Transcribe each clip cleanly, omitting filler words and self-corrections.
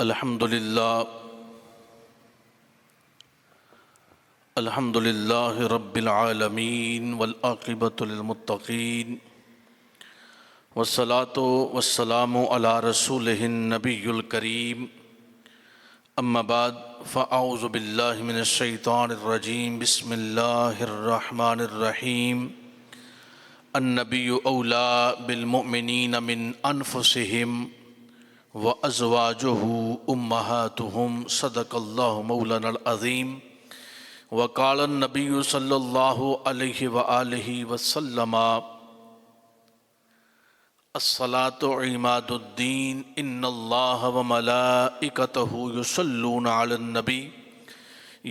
अल्हम्दुलिल्लाह रब्बिल आलमीन वल आक़िबतु लिल मुत्तक़ीन वस्सलातु वस्सलामु अला रसूलिहिन नबिय्युल करीम अम्मा बाद फ़अऊज़ु बिल्लाहि मिनश शैतानिर रजीम बिस्मिल्लाहिर रहमानिर रहीम अन्नबिय्यु औला बिल मुअमिनीना मिन अनफुसिहिम व अज़वाजुहु उम्महातुहुम सदक़ल्लाहु मौलानल अज़ीम वक़ाल नबी सल्लल्लाहु अलैहि व आलिहि वसल्लम अस्सलातु इमादुद्दीन इन्नल्लाह व मलाइकतहु युसल्लूना अलन नबी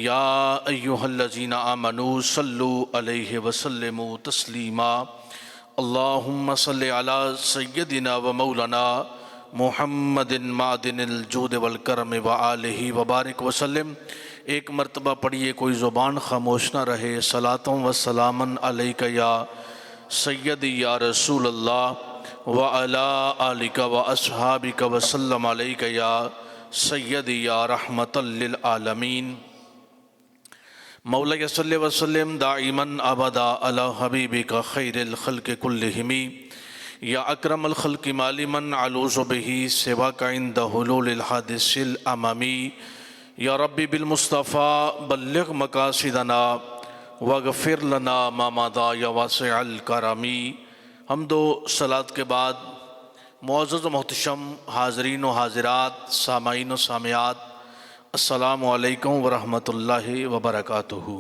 या अय्युहल्लज़ीना आमनू सल्लु अलैहि वसल्लिमू तस्लीमा अल्लाहुम्मा सल्लि अला सय्यदिना व मौलाना मुहम्मदिन मादिनिल जूद वल करम व आलिहि व बारिक वसल्लम। एक मरतबा पढ़िए, कोई ज़ुबान खामोश ना रहे। सलातों व सलामन अलैका या सय्यदी या रसूल अल्लाह व अला आलिका व अस्हाबिका व सल्लम अलैका या सय्यदी या रहमतल लिल आलमीन। मौला सल्लि व सल्लिम दाइमन अबदा अला हबीबिका खैरिल खल्क़ि कुल्लिहिम या अकरमल खल्क़ि मालिमन अलूज़ु बिही सिवाका इंद हुलूलिल हादिसिल अमामी या रब्बी बिल मुस्तफ़ा बल्लिग़ मकासिदना वग़फ़िर लना मा मदा या वासिअल करमी। हम्दो सलात के बाद मुअज़्ज़ज़ मोहतशम हाज़रीन व हाज़िरात, सामाईन व सामियात, अस्सलामु अलैकुम व रहमतुल्लाहि व बरकातुहू।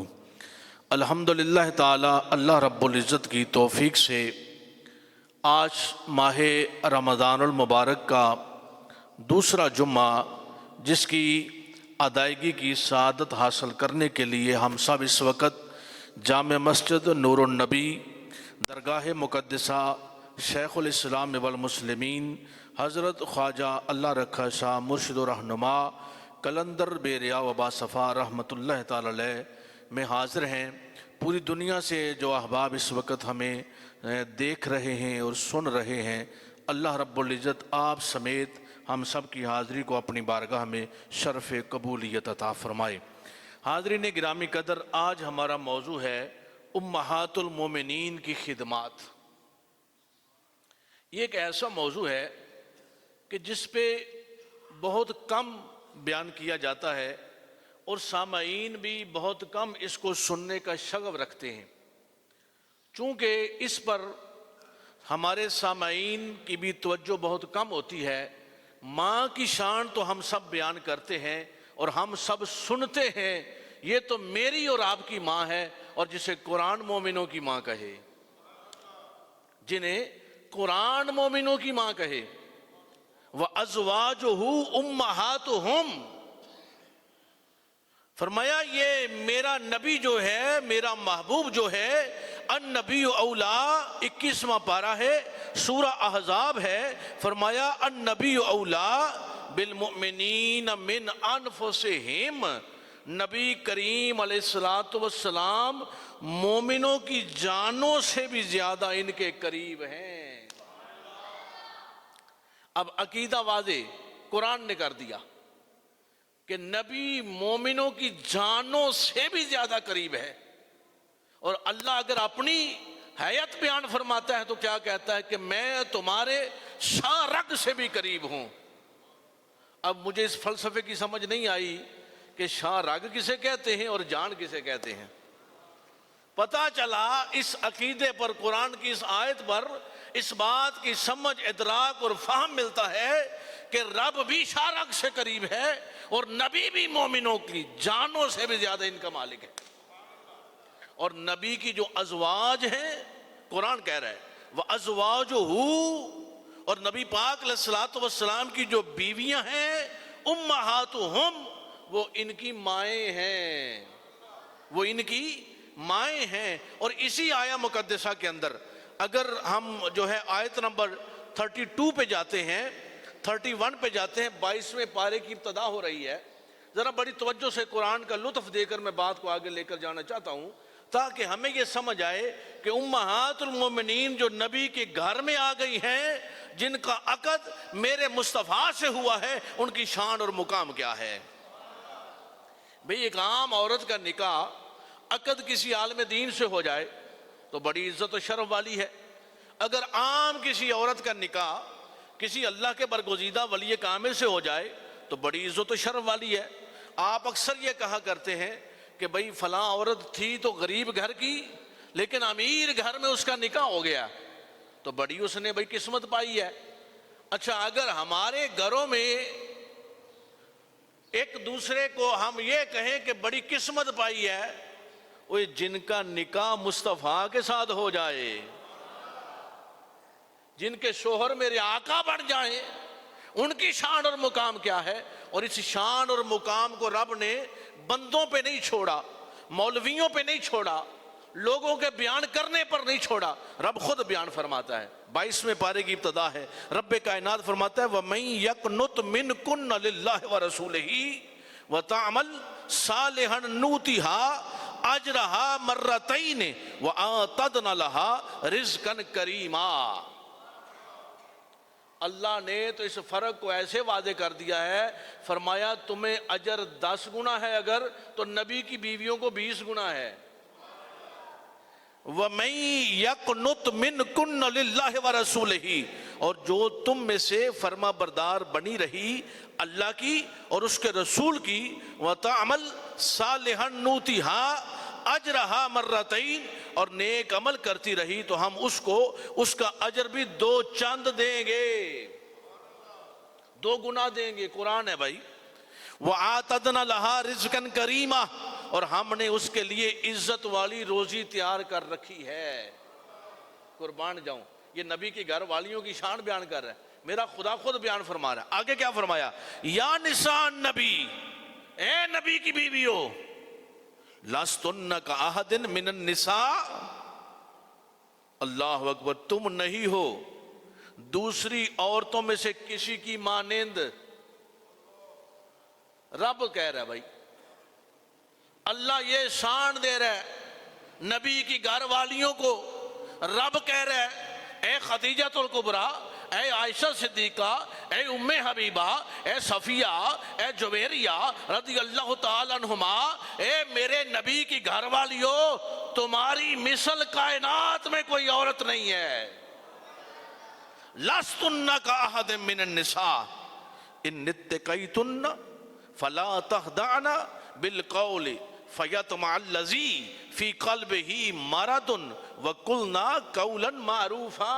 अल्हम्दुलिल्लाह ताला अल्लाह रब्बुल इज़्ज़त की तौफ़ीक़ से आज माह रमज़ानुल मुबारक का दूसरा जुम्मा, जिसकी अदायगी की सआदत हासिल करने के लिए हम सब इस वक्त जामे मस्जिद नूरुन नबी दरगाह मुक़द्दसा शेखुल इस्लाम वल मुस्लिमीन हज़रत ख्वाजा अल्लाह रखा शाह मुर्शिद व रहनुमा कलंदर बेरिया वबा सफ़ा रहमतुल्लाह ताला अलैह में हाज़िर हैं। पूरी दुनिया से जो अहबाब इस वक्त हमें देख रहे हैं और सुन रहे हैं, अल्लाह रब्बुल इज़्ज़त आप समेत हम सब की हाज़िरी को अपनी बारगाह में शरफ़ कबूलियत अता फ़रमाए। हाज़रीन गिरामी कदर, आज हमारा मौजू है उम्महातुल मोमिनीन की खिदमात। ये एक ऐसा मौजू है कि जिस पे बहुत कम बयान किया जाता है और सामाईन भी बहुत कम इसको सुनने का शगफ रखते हैं। चूँकि इस पर हमारे सामाईन की भी तवज्जो बहुत कम होती है। माँ की शान तो हम सब बयान करते हैं और हम सब सुनते हैं। ये तो मेरी और आपकी माँ है, और जिसे कुरान मोमिनों की माँ कहे, जिन्हें कुरान मोमिनों की माँ कहे। व अज़वाजुहु उम्महातुहुम, फरमाया ये मेरा नबी जो है, मेरा महबूब जो है, अन नबी औला 21वां पारा है, सूरा अहज़ाब है। फरमाया अन नबी औला बिल मुअमिनीन मिन अनफुसिहिम, नबी करीम अलैहिस्सलातु वस्सलाम मोमिनों की जानों से भी ज्यादा इनके करीब हैं। अब अकीदा वाज़े कुरान ने कर दिया कि नबी मोमिनों की जानों से भी ज्यादा करीब है। और अल्लाह अगर अपनी हैयत बयान फरमाता है तो क्या कहता है कि मैं तुम्हारे शारग से भी करीब हूं। अब मुझे इस फलसफे की समझ नहीं आई कि शारग किसे कहते हैं और जान किसे कहते हैं। पता चला इस अकीदे पर, कुरान की इस आयत पर इस बात की समझ, इदराक और फहम मिलता है कि रब भी शारग से करीब है और नबी भी मोमिनों की जानों से भी ज्यादा इनका मालिक है। और नबी की जो अज़वाज हैं, कुरान कह रहा है वह अज़वाजुहु, और नबी पाक अलैहिस्सलातु वस्सलाम की जो बीवियां हैं उम्महातुहुम, वो इनकी माएँ हैं, वो इनकी माएँ हैं। और इसी आया मुकद्दसा के अंदर अगर हम जो है आयत नंबर 32 पे जाते हैं, 31 पे जाते हैं, 22वें पारे की इब्तदा हो रही है। ज़रा बड़ी तवज्जो से कुरान का लुत्फ़ देकर मैं बात को आगे लेकर जाना चाहता हूँ, ताकि हमें यह समझ आए कि उम्महातुल मोमिनीन जो नबी के घर में आ गई हैं, जिनका अकद मेरे मुस्तफ़ा से हुआ है, उनकी शान और मुकाम क्या है। भाई एक आम औरत का निकाह अकद किसी आलिम दीन से हो जाए तो बड़ी इज्जत और शर्फ वाली है। अगर आम किसी औरत का निकाह किसी अल्लाह के बरगुज़ीदा वली कामिल से हो जाए तो बड़ी इज्जत और शर्फ वाली है। आप अक्सर ये कहा करते हैं कि भाई फलां औरत थी तो गरीब घर की, लेकिन अमीर घर में उसका निकाह हो गया तो बड़ी उसने भाई किस्मत पाई है। अच्छा, अगर हमारे घरों में एक दूसरे को हम ये कहें कि बड़ी किस्मत पाई है, वो जिनका निकाह मुस्तफ़ा के साथ हो जाए, जिनके शोहर मेरे आका बन जाए, उनकी शान और मुकाम क्या है। और इस शान और मुकाम को रब ने बंदों पे नहीं छोड़ा, मौलवियों पे नहीं छोड़ा, लोगों के बयान करने पर नहीं छोड़ा, रब खुद बयान फरमाता है। 22वें पारे की इब्तदा है, रब कायनात फरमाता है वमन यक़नुत मिनकुन्न लिल्लाहि व रसूलिही व तअमल सालिहन नूतिहा अजरहा मर्रतैन व आतदना लहा रिज़्क़न करीमा। अल्लाह ने तो इस फर्क को ऐसे वादे कर दिया है, फरमाया तुम्हें अजर 10 गुना है अगर, तो नबी की बीवियों को 20 गुना है। वमन यक़नुत मिनकुन्न लिल्लाहि व रसूलिही, और जो तुम में से फर्मा बरदार बनी रही अल्लाह की और उसके रसूल की, व तअमल सालिहन नूतिहा अजरहा मर्रतैन, और नेक अमल करती रही तो हम उसको उसका अजर भी 2 चंद देंगे, 2 गुना देंगे। कुरान है भाई। वो आतदना लहा रिज़्क़न करीमा, और हमने उसके लिए इज्जत वाली रोजी तैयार कर रखी है। कुर्बान जाऊं, ये नबी की घर वालियों की शान बयान कर रहा है, मेरा खुदा खुद बयान फरमा रहा है। आगे क्या फरमाया, या निसान नबी, ए नबी की बीवियों, लस्तुन्ना का अहदिन मिनन निसा, अल्लाह अकबर, तुम नहीं हो दूसरी औरतों में से किसी की मानेंद। रब कह रहा है भाई, अल्लाह ये शान दे रहा है नबी की घर वालियों को। रब कह रहा है, ए खदीजतुल कुबरा, ए आयशा सिद्दीका, ए उम्मे हबीबा, ए सफिया, ए जुबैरिया रज़ी अल्लाह ताला अन्हुमा, ए मेरे नबी की घर वालियों, तुम्हारी मिसल कायनात में कोई औरत नहीं है। लस्तुन्ना का अहद मिनन निसा इन नित्तकैतुन्ना फला तहदाना बिल कौल फयतमअल्लज़ी फी क़ल्बिही मरदुन व कुलना कौलन मारूफा।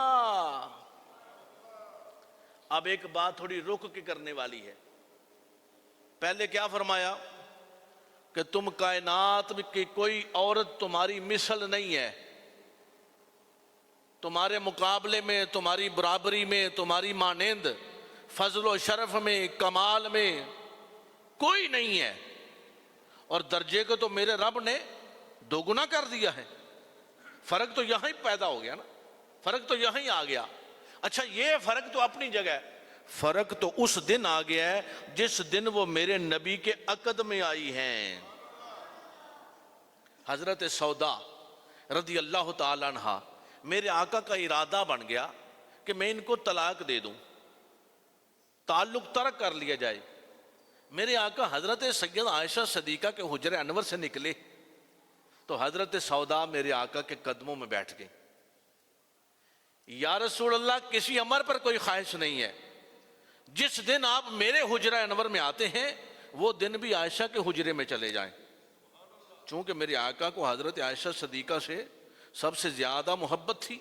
अब एक बात थोड़ी रुक के करने वाली है। पहले क्या फरमाया कि तुम कायनात की कोई औरत तुम्हारी मिसल नहीं है, तुम्हारे मुकाबले में, तुम्हारी बराबरी में, तुम्हारी मानेंद फजल व शरफ में, कमाल में कोई नहीं है। और दर्जे को तो मेरे रब ने 2 गुना कर दिया है। फर्क तो यहां ही पैदा हो गया ना, फर्क तो यहां ही आ गया। अच्छा, ये फर्क तो अपनी जगह है, फर्क तो उस दिन आ गया है जिस दिन वो मेरे नबी के अकद में आई हैं। हजरत सौदा रज़ी अल्लाह ताला अन्हा, मेरे आका का इरादा बन गया कि मैं इनको तलाक दे दूं, ताल्लुक तर्क कर लिया जाए। मेरे आका हजरत सैयद आयशा सदीका के हुजरे अनवर से निकले तो हजरत सौदा मेरे आका के कदमों में बैठ गए। या रसूल अल्लाह, किसी अमर पर कोई ख्वाहिश नहीं है, जिस दिन आप मेरे हुजरा अनवर में आते हैं वो दिन भी आयशा के हुजरे में चले जाएं। चूंकि मेरे आका को हजरत आयशा सदीका से सबसे ज्यादा मोहब्बत थी।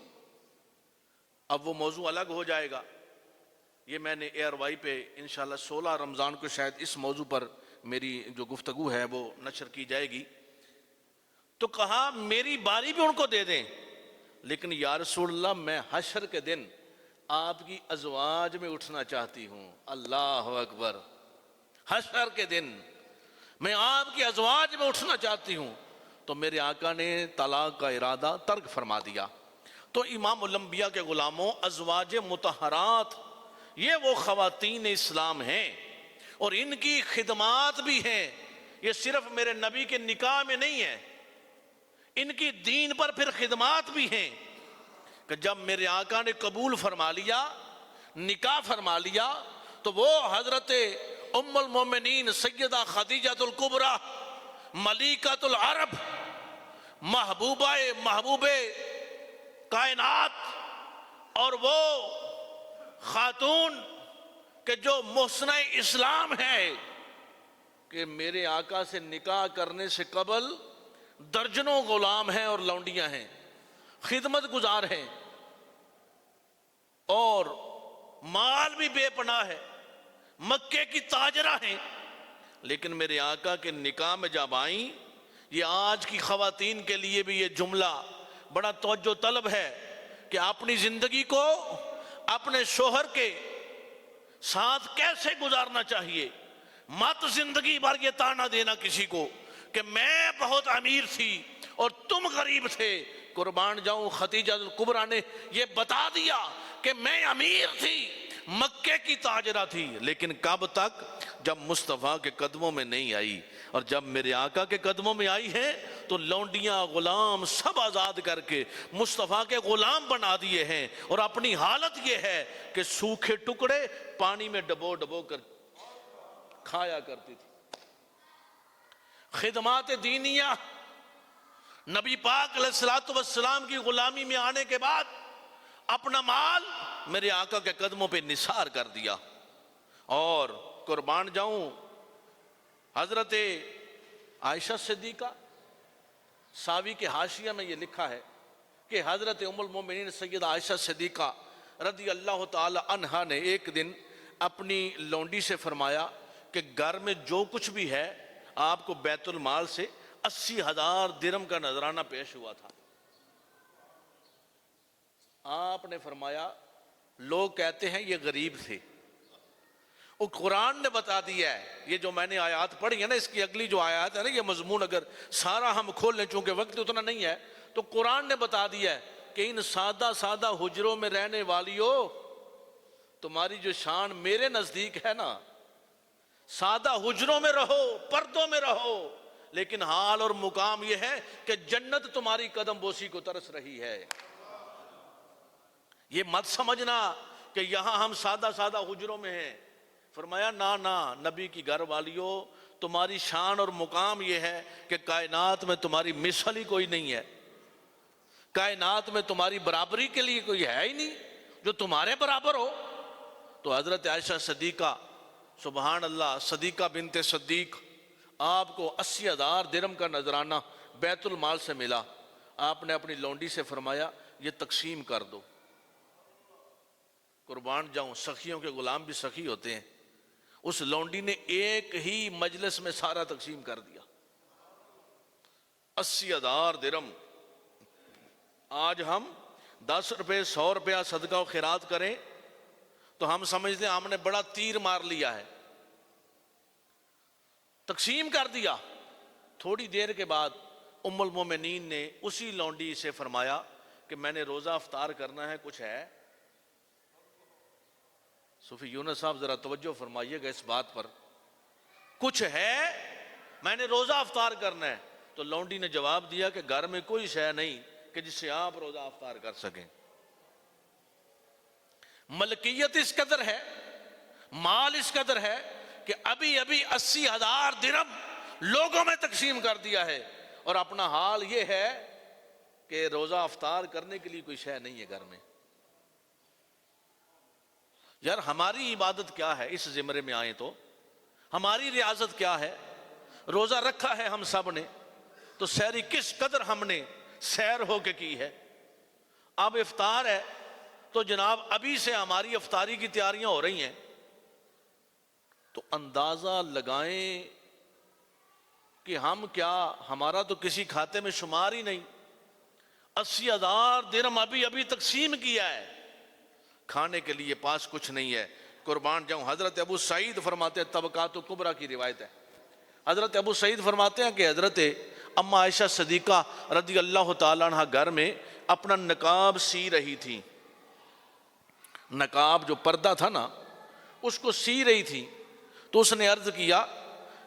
अब वो मौजू अलग हो जाएगा, ये मैंने एयर वाई पे इंशाल्लाह 16 रमज़ान को शायद इस मौजू पर मेरी जो गुफ्तगू है वो नशर की जाएगी। तो कहा मेरी बारी भी उनको दे दें, लेकिन या रसूलल्लाह मैं हशर के दिन आपकी अज़वाज में उठना चाहती हूँ। अल्लाह अकबर, हशर के दिन मैं आपकी अज़वाज में उठना चाहती हूँ। तो मेरे आका ने तलाक का इरादा तर्क फरमा दिया। तो इमाम उल अंबिया के गुलामों, अज़वाज मुतहरात ये वो ख़वातीन इस्लाम हैं और इनकी खिदमात भी हैं। ये सिर्फ मेरे नबी के निकाह में नहीं है, इनकी दीन पर फिर खिदमात भी हैं कि जब मेरे आका ने कबूल फरमा लिया निकाह फरमा लिया तो वो हजरत उम्मुल मोमिनीन सैयदा खदीजतुल कुबरा मलिकतुल अरब महबूबे कायनात और वो खातून के जो मुहसना इस्लाम है कि मेरे आका से निकाह करने से कबल दर्जनों गुलाम हैं और लौंडियां हैं, खिदमत गुजार हैं और माल भी बेपनाह है, मक्के की ताजरा हैं, लेकिन मेरे आका के निकाह में जब आई, ये आज की खवातीन के लिए भी ये जुमला बड़ा तवज्जो तलब है कि अपनी जिंदगी को अपने शोहर के साथ कैसे गुजारना चाहिए। मत जिंदगी भर ये ताना देना किसी को कि मैं बहुत अमीर थी और तुम गरीब थे। कुर्बान जाऊं, खदीजा कुबरा ने ये बता दिया कि मैं अमीर थी, मक्के की ताजरा थी, लेकिन कब तक? जब मुस्तफ़ा के कदमों में नहीं आई। और जब मेरे आका के कदमों में आई है तो लौंडियां गुलाम सब आज़ाद करके मुस्तफ़ा के गुलाम बना दिए हैं। और अपनी हालत ये है कि सूखे टुकड़े पानी में डबो डबो कर खाया करती थी। खिदमात दीनिया, नबी पाक अलैहिस्सलातु वस्सलाम की गुलामी में आने के बाद अपना माल मेरे आका के कदमों पे निसार कर दिया। और कुर्बान जाऊं, हजरत आयशा सिद्दीका सावी के हाशिया में ये लिखा है कि हजरत उम्मुल मोमिनीन सैयदा आयशा सिद्दीका रदी अल्लाह ताला अन्हा ने एक दिन अपनी लौंडी से फरमाया कि घर में जो कुछ भी है आपको बैतुल माल से 80,000 दिरहम का नजराना पेश हुआ था। आपने फरमाया लोग कहते हैं ये गरीब थे। वो कुरान ने बता दिया है, ये जो मैंने आयत पढ़ी है ना, इसकी अगली जो आयत है ना, ये मजमून अगर सारा हम खोल लें, चूंकि वक्त उतना नहीं है, तो कुरान ने बता दिया है कि इन सादा सादा हुजरों में रहने वालियों, तुम्हारी जो शान मेरे नजदीक है ना, सादा हुजरों में रहो, पर्दों में रहो, लेकिन हाल और मुकाम यह है कि जन्नत तुम्हारी कदम बोसी को तरस रही है। ये मत समझना कि यहां हम सादा सादा हुजरों में हैं। फरमाया ना ना, नबी की घर वालियों, तुम्हारी शान और मुकाम यह है कि कायनात में तुम्हारी मिसाल ही कोई नहीं है, कायनात में तुम्हारी बराबरी के लिए कोई है ही नहीं जो तुम्हारे बराबर हो। तो हजरत आयशा सदीका, सुबहान अल्लाह, सदीका बिनते सद्दीक, आपको 80,000 दिरहम का नजराना बैतुल माल से मिला। आपने अपनी लौंडी से फरमाया ये तकसीम कर दो। कुर्बान जाऊं, सखियों के गुलाम भी सखी होते हैं। उस लौंडी ने एक ही मजलिस में सारा तकसीम कर दिया, 80,000 दिरहम। आज हम 10 रुपये 100 रुपया सदका व खैरात करें तो हम समझते हैं हमने बड़ा तीर मार लिया है। तकसीम कर दिया। थोड़ी देर के बाद उम्मुल मोमिनीन ने उसी लौंडी से फरमाया कि मैंने रोजा अफ्तार करना है, कुछ है? सूफी यूनुस साहब जरा तवज्जो फरमाइएगा इस बात पर, कुछ है, मैंने रोजा अफ्तार करना है। तो लौंडी ने जवाब दिया कि घर में कोई शय नहीं कि जिससे आप रोजा अफ्तार कर सकें। मलकियत इस कदर है, माल इस कदर है कि अभी अभी 80,000 दिरहम लोगों में तकसीम कर दिया है, और अपना हाल ये है कि रोजा अफ्तार करने के लिए कोई शय नहीं है घर में। यार हमारी इबादत क्या है? इस जिम्मे में आए तो हमारी रियाजत क्या है? रोजा रखा है हम सब ने, तो सैरी किस कदर हमने सैर होके की है। अब इफ्तार है तो जनाब अभी से हमारी इफ्तारी की तैयारियां हो रही हैं, तो अंदाजा लगाएं कि हम क्या, हमारा तो किसी खाते में शुमार ही नहीं। 80,000 दिरहम अभी अभी तकसीम किया है, खाने के लिए पास कुछ नहीं है। कुर्बान जाऊं, हजरत अबू सईद फरमाते हैं, तबकात कुबरा की रिवायत है, हजरत अबू सईद फरमाते हैं कि हजरत अम्मा आयशा सदीका रदी अल्लाह ताला अन्हा घर में अपना नकाब सी रही थी। नकाब जो पर्दा था ना, उसको सी रही थी। तो उसने अर्ज किया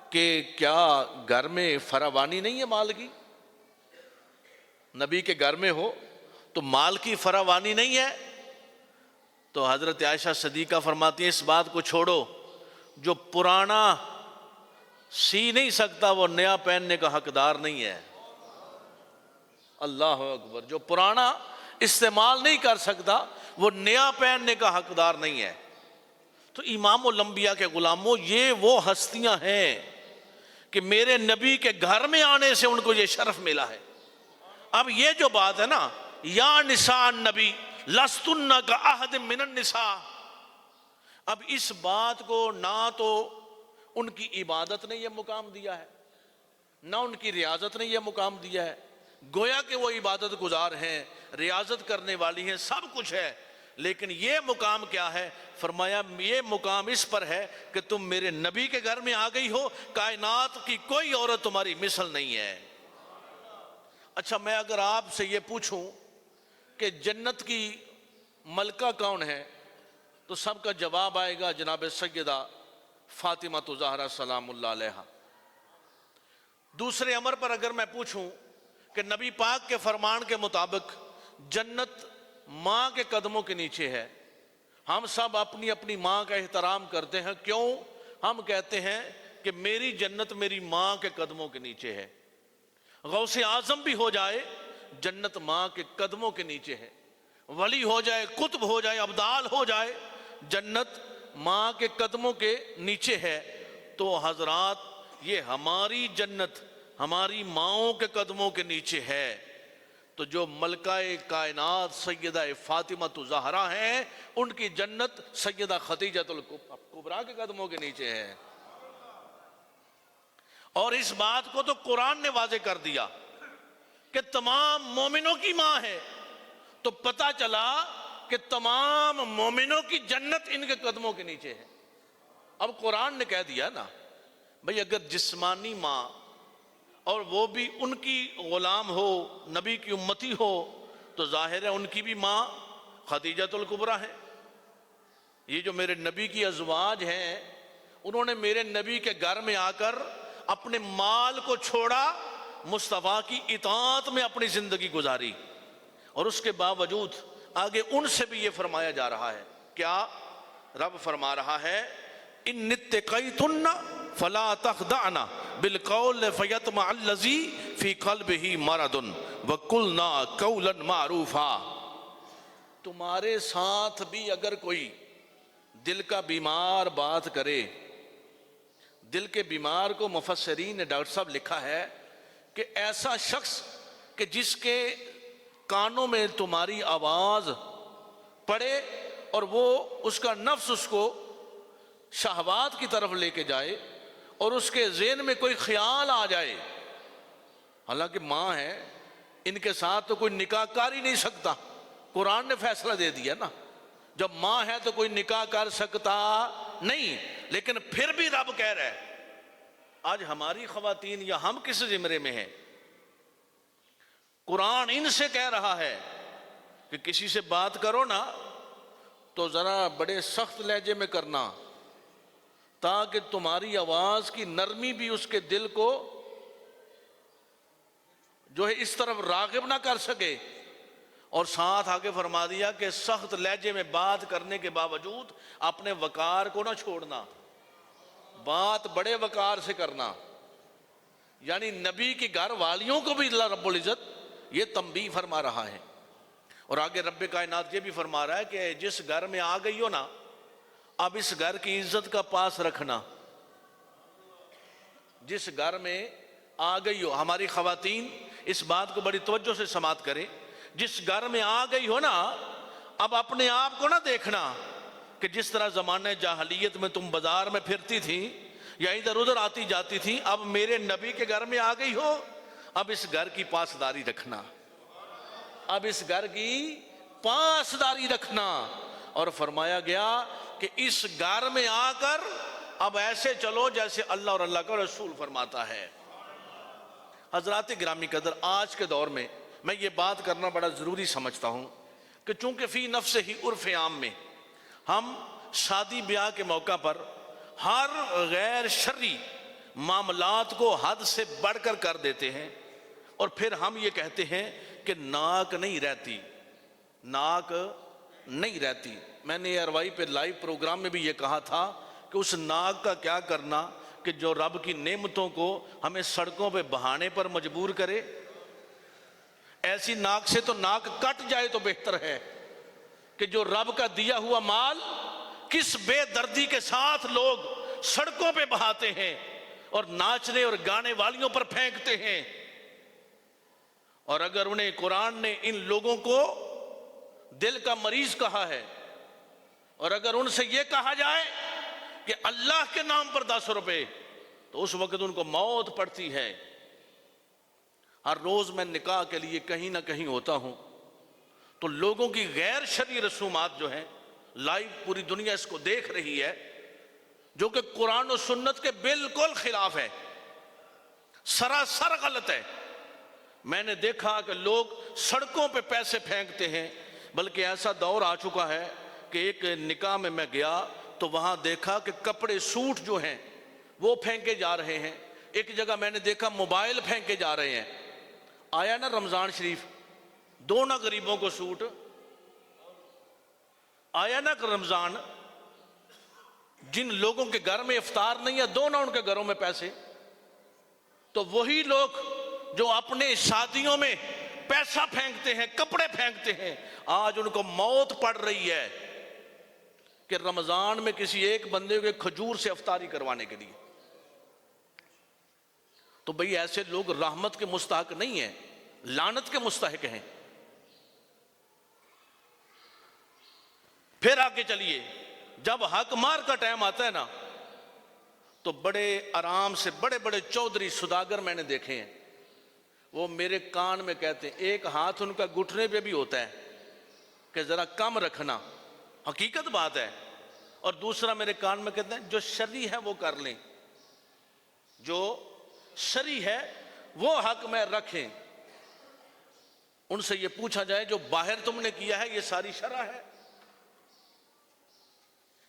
कि क्या घर में फरावानी नहीं है माल की? नबी के घर में हो तो माल की फरावानी नहीं है? तो हज़रत आयशा सदीक़ा फरमाती हैं, इस बात को छोड़ो, जो पुराना सी नहीं सकता वो नया पहनने का हकदार नहीं है। अल्लाह अकबर। जो पुराना इस्तेमाल नहीं कर सकता वो नया पहनने का हकदार नहीं है। तो इमामुल अंबिया के गुलामों, ये वो हस्तियां हैं कि मेरे नबी के घर में आने से उनको ये शर्फ मिला है। अब ये जो बात है ना, या निसा नबी लस्तुन्ना का अहद मिनन निसा, अब इस बात को ना तो उनकी इबादत ने यह मुकाम दिया है, ना उनकी रियाजत ने यह मुकाम दिया है। गोया कि वो इबादत गुजार हैं, रियाजत करने वाली हैं, सब कुछ है, लेकिन ये मुकाम क्या है? फरमाया ये मुकाम इस पर है कि तुम मेरे नबी के घर में आ गई हो, कायनात की कोई औरत तुम्हारी मिसल नहीं है। अच्छा, मैं अगर आपसे ये पूछूं कि जन्नत की मलका कौन है, तो सबका जवाब आएगा जनाब सैयदा फातिमा तो ज़हरा सलामुल्लाह अलैहा। दूसरे अमर पर अगर मैं पूछूं कि नबी पाक के फरमान के मुताबिक जन्नत माँ के कदमों के नीचे है, हम सब अपनी अपनी माँ का एहतराम करते हैं। क्यों? हम कहते हैं कि मेरी जन्नत मेरी माँ के कदमों के नीचे है। गौसे आजम भी हो जाए, जन्नत माँ के कदमों के नीचे है। वली हो जाए, कुतुब हो जाए, अब्दाल हो जाए, जन्नत माँ के कदमों के नीचे है। तो हजरात, ये हमारी जन्नत हमारी माँओं के कदमों के नीचे है। तो जो मलकाए कायनात सैयदा फातिमा तो ज़हरा हैं, उनकी जन्नत सैयदा खदीजतुल कुबरा के कदमों के नीचे है। और इस बात को तो कुरान ने वाज़े कर दिया कि तमाम मोमिनों की माँ है। तो पता चला कि तमाम मोमिनों की जन्नत इनके कदमों के नीचे है। अब कुरान ने कह दिया ना भाई, अगर जिस्मानी माँ और वो भी उनकी गुलाम हो, नबी की उम्मती हो, तो जाहिर है उनकी भी माँ खदीजतुल कुबरा है। ये जो मेरे नबी की अज़वाज हैं, उन्होंने मेरे नबी के घर में आकर अपने माल को छोड़ा, मुस्तफ़ा की इताअत में अपनी ज़िंदगी गुजारी, और उसके बावजूद आगे उनसे भी ये फरमाया जा रहा है। क्या? रब फरमा रहा है, इन नित्तक़ैतुन्ना फला तख़दअना बिलक़ौल फ़यतमअल्लज़ी फ़ी क़ल्बिही मरदुन वक़ुलना क़ौलन मारूफ़ा। तुम्हारे साथ भी अगर कोई दिल का बीमार बात करे, दिल के बीमार को मुफस्सिरीन ने डॉक्टर साहब लिखा है कि ऐसा शख्स कि जिसके कानों में तुम्हारी आवाज़ पड़े और वो उसका नफ्स उसको शहवात की तरफ लेके जाए और उसके ज़हन में कोई ख्याल आ जाए, हालांकि माँ है, इनके साथ तो कोई निकाह कर ही नहीं सकता। कुरान ने फैसला दे दिया ना, जब माँ है तो कोई निकाह कर सकता नहीं, लेकिन फिर भी रब कह रहा है, आज हमारी ख़वातीन या हम किस ज़िम्मे में हैं? कुरान इनसे कह रहा है कि किसी से बात करो ना तो ज़रा बड़े सख्त लहजे में करना, ताकि तुम्हारी आवाज़ की नरमी भी उसके दिल को जो है इस तरफ राग़िब ना कर सके। और साथ आगे फरमा दिया कि सख्त लहजे में बात करने के बावजूद अपने वकार को ना छोड़ना, बात बड़े वकार से करना। यानी नबी की घर वालियों को भी अल्लाह रब्बुल इज़्ज़त ये तंबीह फरमा रहा है। और आगे रब्बे कायनात ये भी फरमा रहा है कि जिस घर में आ गई हो ना, अब इस घर की इज्जत का पास रखना। जिस घर में आ गई हो, हमारी ख़वातीन इस बात को बड़ी तवज्जो से समात करें, जिस घर में आ गई हो ना, अब अपने आप को ना देखना कि जिस तरह ज़माने जाहलियत में तुम बाजार में फिरती थी या इधर उधर आती जाती थी, अब मेरे नबी के घर में आ गई हो, अब इस घर की पासदारी रखना, अब इस घर की पासदारी रखना। और फरमाया गया कि इस घर में आकर अब ऐसे चलो जैसे अल्लाह और अल्लाह का रसूल फरमाता है। हजरात गिरामी कदर, आज के दौर में मैं ये बात करना बड़ा ज़रूरी समझता हूँ कि चूँकि फ़ी नफ्स ही उर्फ़ आम में हम शादी ब्याह के मौका पर हर गैर शर्री मामलात को हद से बढ़कर कर देते हैं, और फिर हम ये कहते हैं कि नाक नहीं रहती, नाक नहीं रहती। मैंने ARY पे लाइव प्रोग्राम में भी ये कहा था कि उस नाक का क्या करना कि जो रब की नेमतों को हमें सड़कों पे बहाने पर मजबूर करे। ऐसी नाक से तो नाक कट जाए तो बेहतर है कि जो रब का दिया हुआ माल किस बेदर्दी के साथ लोग सड़कों पे बहाते हैं और नाचने और गाने वालियों पर फेंकते हैं। और अगर उन्हें कुरान ने इन लोगों को दिल का मरीज कहा है और अगर उनसे यह कहा जाए कि अल्लाह के नाम पर 10 रुपए, तो उस वक्त उनको मौत पड़ती है। हर रोज मैं निकाह के लिए कहीं ना कहीं होता हूं तो लोगों की गैर शरई रसूमात जो है लाइव पूरी दुनिया इसको देख रही है, जो कि कुरान और सुन्नत के बिल्कुल खिलाफ है, सरासर गलत है। मैंने देखा कि लोग सड़कों पे पैसे फेंकते हैं, बल्कि ऐसा दौर आ चुका है कि एक निकाह में मैं गया तो वहां देखा कि कपड़े सूट जो हैं वो फेंके जा रहे हैं। एक जगह मैंने देखा मोबाइल फेंके जा रहे हैं। आया ना रमजान शरीफ, दो ना गरीबों को सूट, आया ना रमजान, जिन लोगों के घर में इफ्तार नहीं है दो ना उनके घरों में पैसे। तो वही लोग जो अपने शादियों में पैसा फेंकते हैं, कपड़े फेंकते हैं, आज उनको मौत पड़ रही है कि रमजान में किसी एक बंदे के खजूर से इफ्तारी करवाने के लिए। तो भाई ऐसे लोग रहमत के मुस्तहक नहीं है, लानत के मुस्तहक हैं। फिर आगे चलिए, जब हक मार का टाइम आता है ना तो बड़े आराम से बड़े बड़े चौधरी सुदागर मैंने देखे हैं, वो मेरे कान में कहते हैं, एक हाथ उनका घुटने पे भी होता है कि जरा कम रखना, हकीकत बात है, और दूसरा मेरे कान में कहते हैं जो शरी है वो कर लें, जो शरी है वो हक में रखें। उनसे ये पूछा जाए जो बाहर तुमने किया है ये सारी शरा है,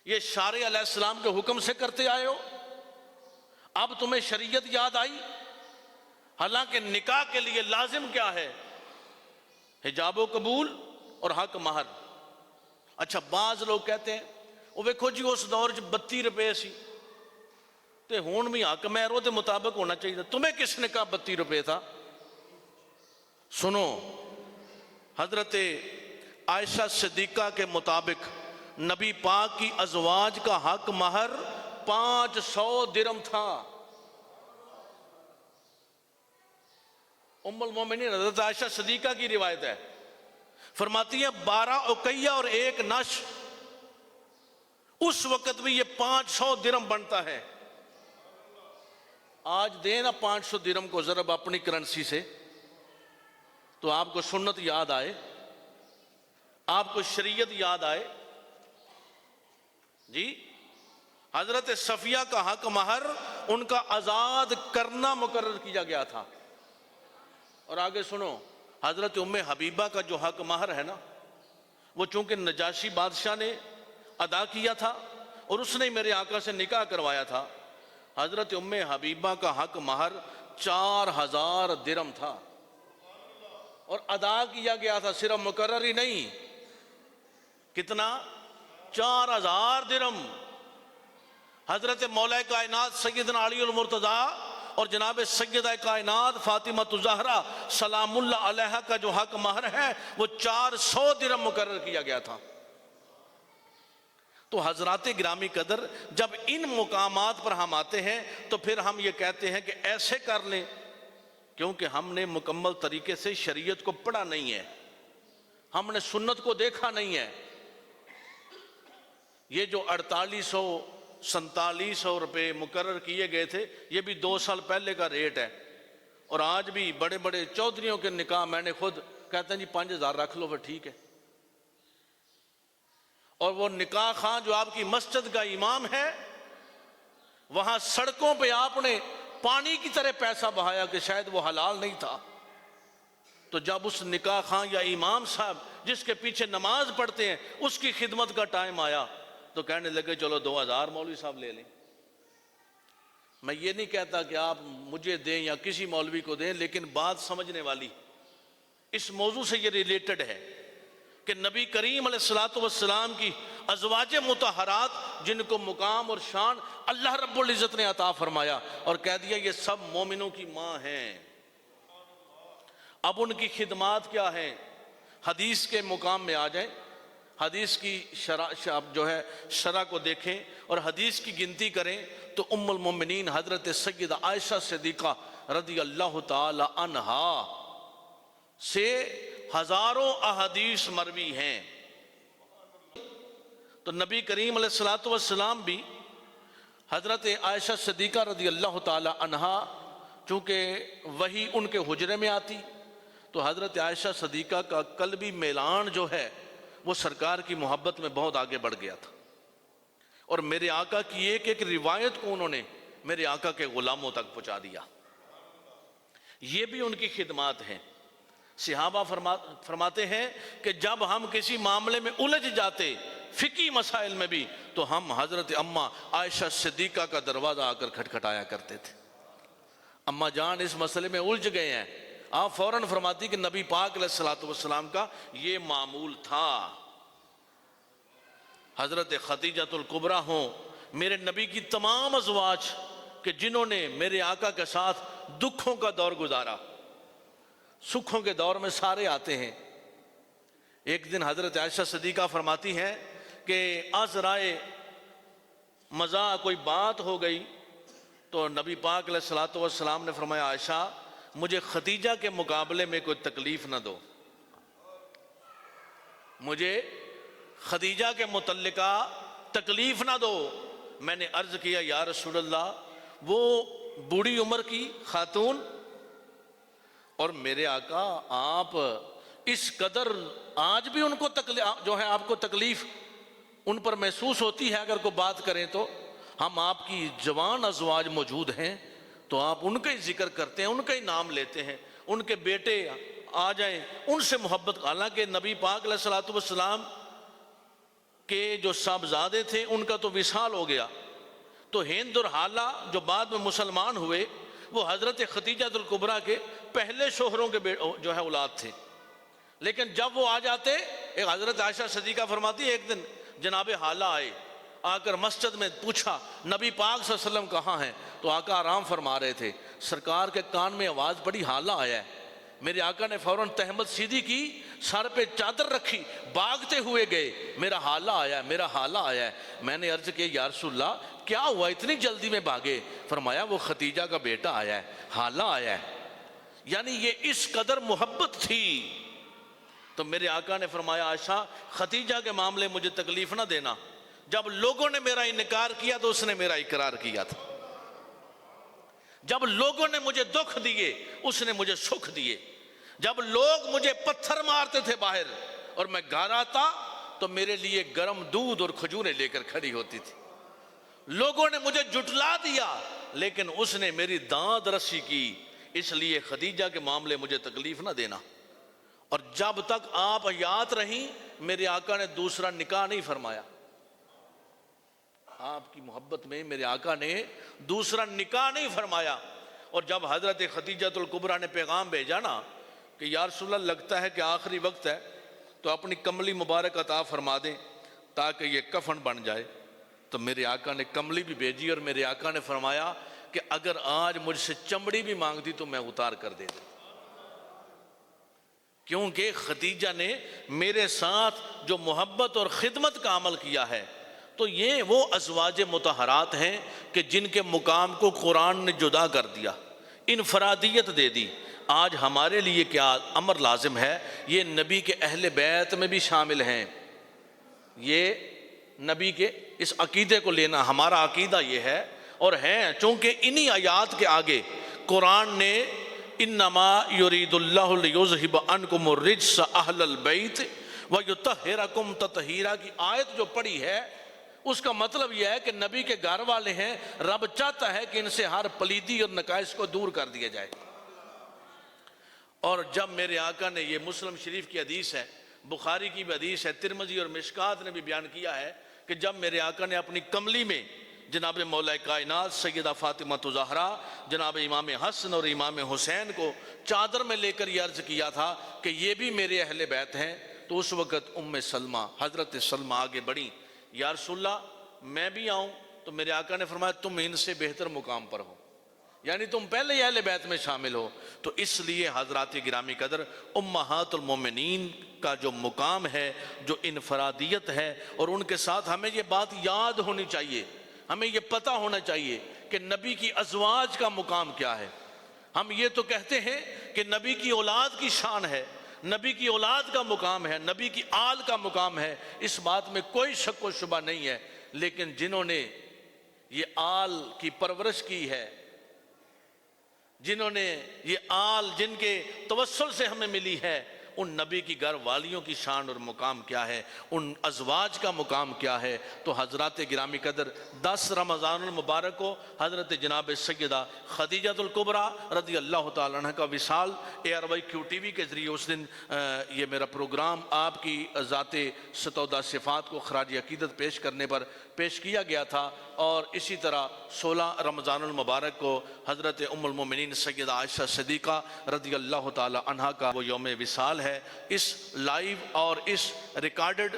ये शारे अलैहिस्सलाम के हुक्म से करते आए हो, अब तुम्हें शरीयत याद आई? हालांकि निकाह के लिए लाजिम क्या है? हिजाबो कबूल और हक महर। अच्छा, बाज लोग कहते हैं वो देखो जी उस दौर च 32 रुपए सी ते हुण भी हक महर ਉਹਦੇ मुताबिक होना चाहिए। तुम्हें किसने कहा 32 रुपए था? सुनो, हजरत आयशा सिद्दीका के मुताबिक नबी पाक की अजवाज का हक महर 500 दिरहम था। उम्मुल मोमिनीन हजरत आयशा सिद्दीका की रिवायत है, फरमाती है 12 उकैया और 1 नश, उस वक्त भी ये 500 दिरहम बनता है। आज देना 500 दिरहम को जरब अपनी करेंसी से, तो आपको सुन्नत याद आए, आपको शरीयत याद आए जी। हजरत सफिया का हक महर उनका आजाद करना मुकर्रर किया गया था। और आगे सुनो, हजरत उम्मे हबीबा का जो हक महर है ना, वो चूंकि नजाशी बादशाह ने अदा किया था और उसने मेरे आका से निकाह करवाया था। हजरत उम्मे हबीबा का हक महर 4000 दिरहम था और अदा किया गया था, सिर्फ मुकर्रर ही नहीं। कितना? 4000 दिरहम। हजरत मौला कायनात सैयदना अली अल मुर्तज़ा और जनाब सैयदा कायनात फातिमा ज़हरा सलामुल्लाह अलैहा का जो हक महर है वो 400 दिरहम मुकर्रर किया गया था। तो हजरात गिरामी कदर, जब इन मुकामात पर हम आते हैं तो फिर हम ये कहते हैं कि ऐसे कर लें, क्योंकि हमने मुकम्मल तरीके से शरीयत को पढ़ा नहीं है, हमने सुन्नत को देखा नहीं है। ये जो 4800-4700 रुपये मुकर्रर किए गए थे, ये भी 2 साल पहले का रेट है। और आज भी बड़े बड़े चौधरियों के निकाह मैंने खुद कहते हैं जी 5000 रख लो, फिर ठीक है। और वो निकाह खां जो आपकी मस्जिद का इमाम है, वहां सड़कों पे आपने पानी की तरह पैसा बहाया कि शायद वो हलाल नहीं था। तो जब उस निकाह खां या इमाम साहब जिसके पीछे नमाज पढ़ते हैं उसकी खिदमत का टाइम आया तो कहने लगे चलो 2000 मौलवी साहब ले लें। मैं ये नहीं कहता कि आप मुझे दें या किसी मौलवी को दें, लेकिन बात समझने वाली, इस मौजू से ये रिलेटेड है कि नबी करीम अलैहिस्सलातु वस्सलाम की अज़वाजे मुतहरात जिनको मुकाम और शान अल्लाह रब्बुल इज़्ज़त ने अता फरमाया और कह दिया ये सब मोमिनों की माँ हैं। अब उनकी खिदमात क्या है, हदीस के मुकाम में आ जाए, हदीस की शरह को देखें और हदीस की गिनती करें तो उम्मुल मोमिनीन हज़रत सय्यदा आयशा सिद्दीक़ा रज़ी अल्लाह ताला अन्हा से हज़ारों अहदीस मरवी हैं। तो नबी करीम अलैहिस्सलातु वस्सलाम भी हज़रत आयशा सिद्दीक़ा रज़ी अल्लाह ताला अन्हा चूँकि वही उनके हुजरे में आती तो हज़रत आयशा सिद्दीक़ा का कल्बी मैलान जो है वो सरकार की मोहब्बत में बहुत आगे बढ़ गया था और मेरे आका की एक एक रिवायत को उन्होंने मेरे आका के गुलामों तक पहुँचा दिया। ये भी उनकी खिदमात हैं। सहाबा फरमाते हैं कि जब हम किसी मामले में उलझ जाते फ़िकी मसाइल में भी तो हम हज़रत अम्मा आयशा सिद्दीक़ा का दरवाज़ा आकर खटखटाया करते थे। अम्मा जान इस मसले में उलझ गए हैं, आप फौरन फरमाती कि नबी पाक अलैहिस्सलातु वस्सलाम का ये मामूल था। हज़रत खदीजतुल कुबरा हों, मेरे नबी की तमाम अज़वाज कि जिन्होंने मेरे आका के साथ दुखों का दौर गुजारा, सुखों के दौर में सारे आते हैं। एक दिन हज़रत आयशा सिद्दीक़ा फरमाती हैं कि आज़राए मज़ा कोई बात हो गई तो नबी पाक अलैहिस्सलातु वस्सलाम ने फरमाया आयशा मुझे खदीजा के मुकाबले में कोई तकलीफ़ ना दो, मुझे खदीजा के मुतल्लिका तकलीफ़ ना दो। मैंने अर्ज़ किया या रसूलल्लाह वो बूढ़ी उम्र की खातून और मेरे आका आप इस कदर आज भी उनको जो है आपको तकलीफ़ उन पर महसूस होती है, अगर कोई बात करें तो हम आपकी जवान अज़वाज मौजूद हैं तो आप उनका ही जिक्र करते हैं, उनका ही नाम लेते हैं, उनके बेटे आ जाएं उनसे मोहब्बत। हालांकि नबी पाक अलैहिस्सलातु वस्सलाम के जो साहबजादे थे उनका तो विसाल हो गया, तो हिंद और हाला जो बाद में मुसलमान हुए वो हज़रत खदीजतुल कुबरा के पहले शोहरों के जो है औलाद थे। लेकिन जब वो आ जाते, एक हज़रत आयशा सिद्दीक़ा फरमाती एक दिन जनाब हाला आए, आकर मस्जिद में पूछा नबी पाक सल्लल्लाहु अलैहि वसल्लम कहाँ हैं, तो आका आराम फरमा रहे थे। सरकार के कान में आवाज़ पड़ी हाला आया है। मेरे आका ने फ़ौरन तहमत सीधी की, सर पे चादर रखी, भागते हुए गए, मेरा हाला आया है, मेरा हाला आया है। मैंने अर्ज़ किया या रसूलल्लाह क्या हुआ इतनी जल्दी में भागे? फरमाया वो खदीजा का बेटा आया है, हाला आया है। यानी ये इस कदर मोहब्बत थी। तो मेरे आका ने फरमाया आयशा खदीजा के मामले मुझे तकलीफ़ ना देना, जब लोगों ने मेरा इनकार किया तो उसने मेरा इकरार किया था, जब लोगों ने मुझे दुख दिए उसने मुझे सुख दिए, जब लोग मुझे पत्थर मारते थे बाहर और मैं घर आता तो मेरे लिए गर्म दूध और खजूरें लेकर खड़ी होती थी। लोगों ने मुझे जुटला दिया लेकिन उसने मेरी दांद रस्सी की, इसलिए खदीजा के मामले मुझे तकलीफ ना देना। और जब तक आप हयात रही मेरे आका ने दूसरा निकाह नहीं फरमाया। आपकी मोहब्बत में मेरे आका ने दूसरा निकाह नहीं फरमाया। और जब हज़रत खदीजतुल कुबरा ने पैगाम भेजा ना कि या रसूलल्लाह लगता है कि आखिरी वक्त है तो अपनी कमली मुबारक अता फरमा दें ताकि ये कफन बन जाए, तो मेरे आका ने कमली भी भेजी और मेरे आका ने फरमाया कि अगर आज मुझसे चमड़ी भी मांगती तो मैं उतार कर दे दूं, क्योंकि खदीजा ने मेरे साथ जो मोहब्बत और ख़िदमत का अमल किया है। तो ये वो अज़वाज मुतहरात हैं कि जिनके मुकाम को कुरान ने जुदा कर दिया, इनफरादियत दे दी। आज हमारे लिए क्या अमर लाजिम है, ये नबी के अहले बैत में भी शामिल हैं। ये नबी के इस अकीदे को लेना हमारा अकीदा ये है और हैं, चूँकि इन्हीं आयात के आगे कुरान ने इन्नमा युरीदुल्लाहु लियुज़हिब अन्कुमुर रिज्स अहलल बैत व युतहिरकुम ततहीरा की आयत जो पढ़ी है उसका मतलब यह है कि नबी के घर वाले हैं, रब चाहता है कि इनसे हर पलीदी और नकाइश को दूर कर दिया जाए। और जब मेरे आका ने, ये मुस्लिम शरीफ की हदीस है, बुखारी की भी हदीस है, तिरमिज़ी और मिशकात ने भी बयान किया है कि जब मेरे आका ने अपनी कमली में जनाब मौला कायनात सैयदा फ़ातिमा ज़हरा, जनाब इमाम हसन और इमाम हुसैन को चादर में लेकर ये अर्ज़ किया था कि ये भी मेरे अहले बैत हैं, तो उस वक़्त उम्मे सलमा हज़रत सलमा आगे बढ़ी, या रसूलल्लाह मैं भी आऊँ? तो मेरे आका ने फरमाया तुम इनसे बेहतर मुकाम पर हो, यानी तुम पहले ही अहले बैत में शामिल हो। तो इसलिए हज़रात गिरामी कदर उम्महातुल मोमिनीन का जो मुकाम है, जो इनफरादियत है, और उनके साथ हमें ये बात याद होनी चाहिए, हमें ये पता होना चाहिए कि नबी की अज़वाज का मुकाम क्या है। हम ये तो कहते हैं कि नबी की औलाद की शान है, नबी की औलाद का मुकाम है, नबी की आल का मुकाम है, इस बात में कोई शक व शुबा नहीं है। लेकिन जिन्होंने ये आल की परवरिश की है, जिन्होंने ये आल जिनके तवस्सुल से हमें मिली है, उन नबी की घर वालियों की शान और मुकाम क्या है, उन अज़वाज का मुकाम क्या है। तो हज़रात गिरामी कदर 10 रमज़ानुल मुबारक को हज़रत जनाब सैयदा खदीजतुल कुबरा रज़ी अल्लाह तआला अन्हा का विसाल ARYQ TV के ज़रिए उस दिन ये मेरा प्रोग्राम आपकी ज़ाते सतौदा सिफ़ात को खराज अक़ीदत पेश करने पर पेश किया गया था। और इसी तरह 16 रमज़ानुल मुबारक को हज़रत उम्मुल मोमिनीन सैयदा आयशा सिद्दीक़ा रज़ी अल्लाह तआला अन्हा का वो यौम विसाल है। इस लाइव और इस रिकॉर्डेड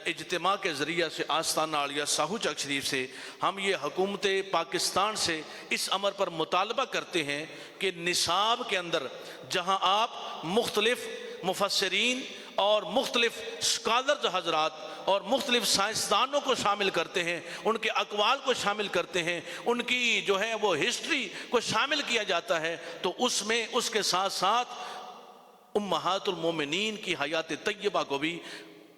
इज्तिमा के ज़रिए से आस्ताना आलिया साहू चक शरीफ से हम ये हुकूमत पाकिस्तान से इस अमर पर मुतालबा करते हैं कि निसाब के अंदर जहाँ आप मुख्तलिफ मुफस्सिरीन और मुख्तलिफ स्कॉलर्स हजरात और मुख्तलिफ साइंसदानों को शामिल करते हैं, उनके अकवाल को शामिल करते हैं, उनकी जो है वो हिस्ट्री को शामिल किया जाता है, तो उसमें उसके साथ साथ उम्महातुल मोमिनीन की हयात तय्यबा को भी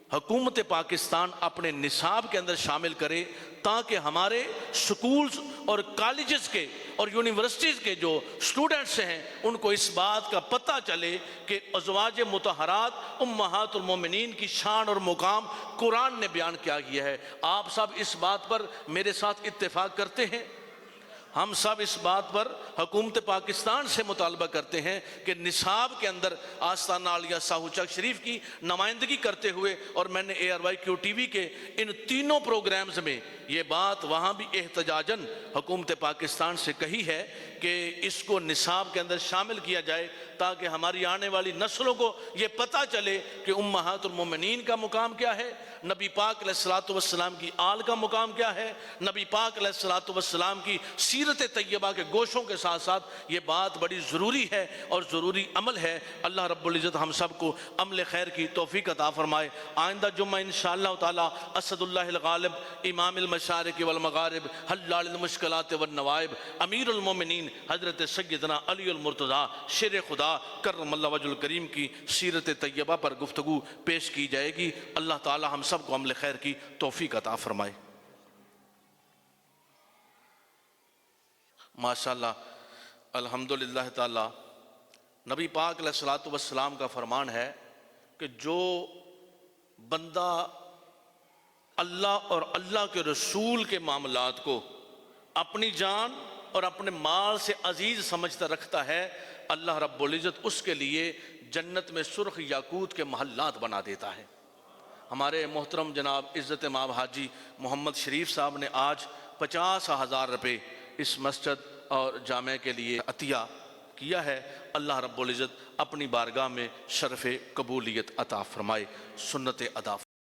हुकूमत पाकिस्तान अपने निसाब के अंदर शामिल करे, ताकि हमारे स्कूल्स और कॉलेजेस के और यूनिवर्सिटीज़ के जो स्टूडेंट्स हैं उनको इस बात का पता चले कि अज़वाज मुतहरात उम्महातुल मोमिनीन की शान और मुकाम कुरान ने बयान क्या किया है। आप सब इस बात पर मेरे साथ इत्तेफाक करते हैं? हम सब इस बात पर हुकूमत पाकिस्तान से मुतालबा करते हैं कि निसाब के अंदर आस्ताना आलिया साहू चक शरीफ की नुमाइंदगी करते हुए, और मैंने ARYQ TV के इन तीनों प्रोग्राम्स में ये बात वहाँ भी एहतजाजन हुकूमत पाकिस्तान से कही है कि इसको निसाब के अंदर शामिल किया जाए, ताकि हमारी आने वाली नस्लों को ये पता चले कि उम्महातुल मोमिनीन का मुकाम क्या है, नबी पाक अलैहिस्सलातु वस्सलाम की आल का मुकाम क्या है, नबी पाक अलैहिस्सलातु वस्सलाम की सीरत तय्यबा के गोशों के साथ साथ ये बात बड़ी ज़रूरी है और ज़रूरी अमल है। अल्लाह रब्बुल इज़्ज़त हम सब को अमल खैर की तौफीक अता फरमाए। आइंदा जुम्मा इंशाअल्लाह ताला असदुल्लाहिल गालिब इमामुल मशारिक़ वल मगारिब हल्लालिल मुश्किलात वन नवाइब अमीरुल मोमिनीन हज़रत सय्यदना अली अल मुर्तज़ा शेर खुदा करमल्लाहु वजहुल करीम की सीरत तय्यबा पर गुफ्तगू पेश की जाएगी। अल्लाह ताला हम सब को अमल खैर की तौफीक अता फरमाए। माशाअल्लाह, अल्हम्दुलिल्लाह ताला, नबी पाक अलैहिस्सलातु वस्सलाम का फरमान है कि जो बंदा अल्लाह और अल्लाह के रसूल के मामलात को अपनी जान और अपने माल से अजीज समझता रखता है, अल्लाह रब्बुल इज़्ज़त उसके लिए जन्नत में सुर्ख याकूत के महल्लात बना देता है। हमारे मोहतरम जनाब इज़्ज़त माब हाजी मोहम्मद शरीफ साहब ने आज 50,000 रुपये इस मस्जिद और जामे के लिए अतिया किया है। अल्लाह रब्बुल इज़्ज़त अपनी बारगाह में शरफ़ कबूलियत अता फरमाए, सुन्नत अदा